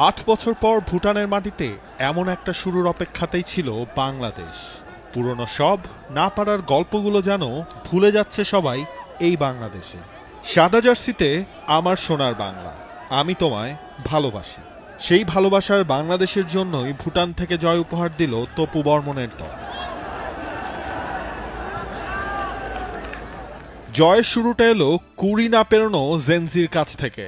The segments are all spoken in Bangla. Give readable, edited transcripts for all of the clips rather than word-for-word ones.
৮ বছর পর ভুটানের মাটিতে এমন একটা শুরুর অপেক্ষাতেই ছিল বাংলাদেশ। পুরনো সব না পারার গল্পগুলো যেন ভুলে যাচ্ছে সবাই এই বাংলাদেশে। সাদা জার্সিতে আমার সোনার বাংলা, আমি তোমায় ভালোবাসি। সেই ভালোবাসার বাংলাদেশের জন্যই ভুটান থেকে জয় উপহার দিল তপু বর্মনের দল। জয়ের শুরুটা এলো কুড়ি না পেরোনো জেনজির কাছ থেকে।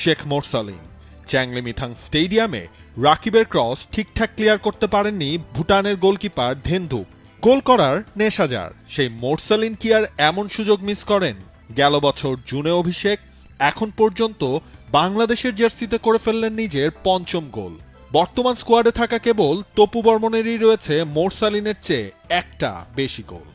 শেখ মোরসালিন চ্যাংলিমিথাং স্টেডিয়ামে রাকিবের ক্রস ঠিকঠাক ক্লিয়ার করতে পারেননি ভুটানের গোলকিপার ধেন্দুপ। গোল করার নেশা যার, সেই মোরসালিন কি আর এমন সুযোগ মিস করেন? গেল বছর জুনে অভিষেক, এখন পর্যন্ত বাংলাদেশের জার্সিতে করে ফেললেন নিজের পঞ্চম গোল। বর্তমান স্কোয়াডে থাকা কেবল তপু বর্মনেরই রয়েছে মোরসালিনের চেয়ে একটা বেশি গোল।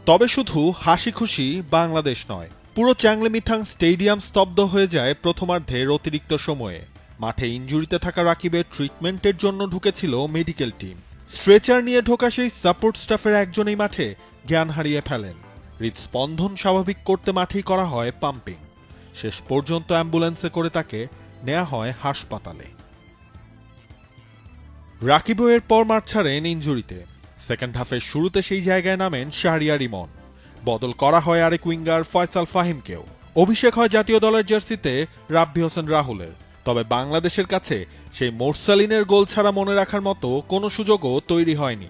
তবে শুধু হাসি খুশি বাংলাদেশ নয়, পুরো চ্যাংলিমিথাং স্টেডিয়াম স্তব্ধ হয়ে যায় প্রথমার্ধের অতিরিক্ত সময়ে। মাঠে ইনজুরিতে থাকা রাকিবের ট্রিটমেন্টের জন্য ঢুকেছিল মেডিকেল টিম। স্ট্রেচার নিয়ে ঢোকা সেই সাপোর্ট স্টাফের একজনই মাঠে জ্ঞান হারিয়ে ফেলেন। হৃদস্পন্দন স্বাভাবিক করতে মাঠেই করা হয় পাম্পিং। শেষ পর্যন্ত অ্যাম্বুলেন্সে করে তাকে নেওয়া হয় হাসপাতালে। রাকিবও এরপর মাঠ ছাড়েন ইনজুরিতে। সেকেন্ড হাফের শুরুতে সেই জায়গায় নামেন শাহরিয়ার ইমন। বদল করা হয় আরেক উইঙ্গার ফয়সাল ফাহিমকেও। অভিষেক হয় জাতীয় দলের জার্সিতে রাব্বি হোসেন রাহুলের। তবে বাংলাদেশের কাছে সেই মোরসালিনের গোল ছাড়া মনে রাখার মতো কোনো সুযোগও তৈরি হয়নি।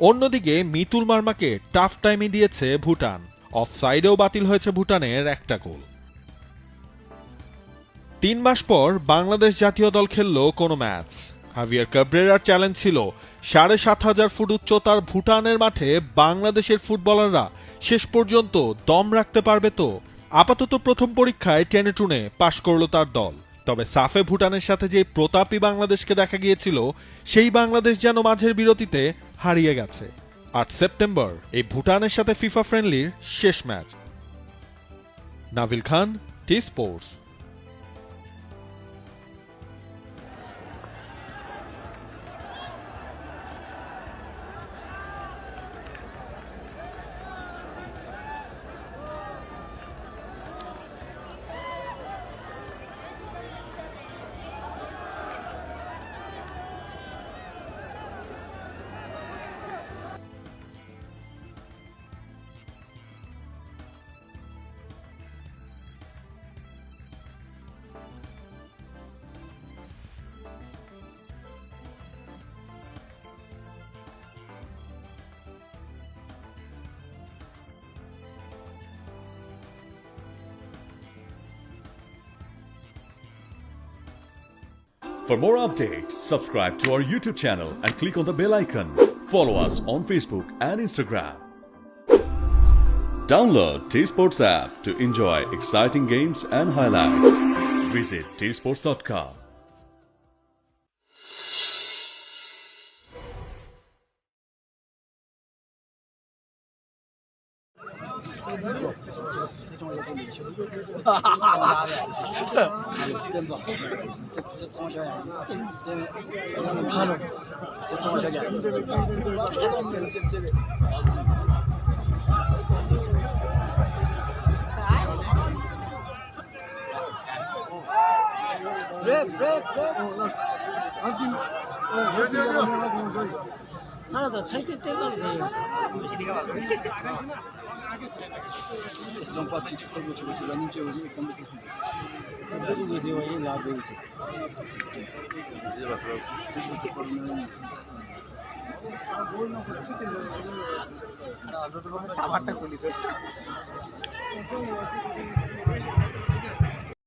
অন্যদিকে মিতুল মার্মাকে টাফ টাইমে দিয়েছে ভুটান। অফসাইডেও বাতিল হয়েছে ভুটানের একটা গোল। ৩ মাস পর বাংলাদেশ জাতীয় দল খেলল কোনো ম্যাচ। হাভিয়ার কাবরেরার চ্যালেঞ্জ ছিল ৭,৫০০ ফুট উচ্চতার ভুটানের মাঠে বাংলাদেশের ফুটবলাররা শেষ পর্যন্ত দম রাখতে পারবে তো। আপাতত প্রথম পরীক্ষায় টেনে টুনে পাশ করল তার দল। তবে সাফে ভুটানের সাথে যে প্রতাপী বাংলাদেশকে দেখা গিয়েছিল, সেই বাংলাদেশ যেন মাঝের বিরতিতে হারিয়ে গেছে। ৮ সেপ্টেম্বর এই ভুটানের সাথে ফিফা ফ্রেন্ডলির শেষ match. Neville Khan, T Sports. For more updates, subscribe to our YouTube channel and click on the bell icon. Follow us on Facebook and Instagram. Download T-Sports app to enjoy exciting games and highlights. Visit tsports.com. খাবারটা খুলি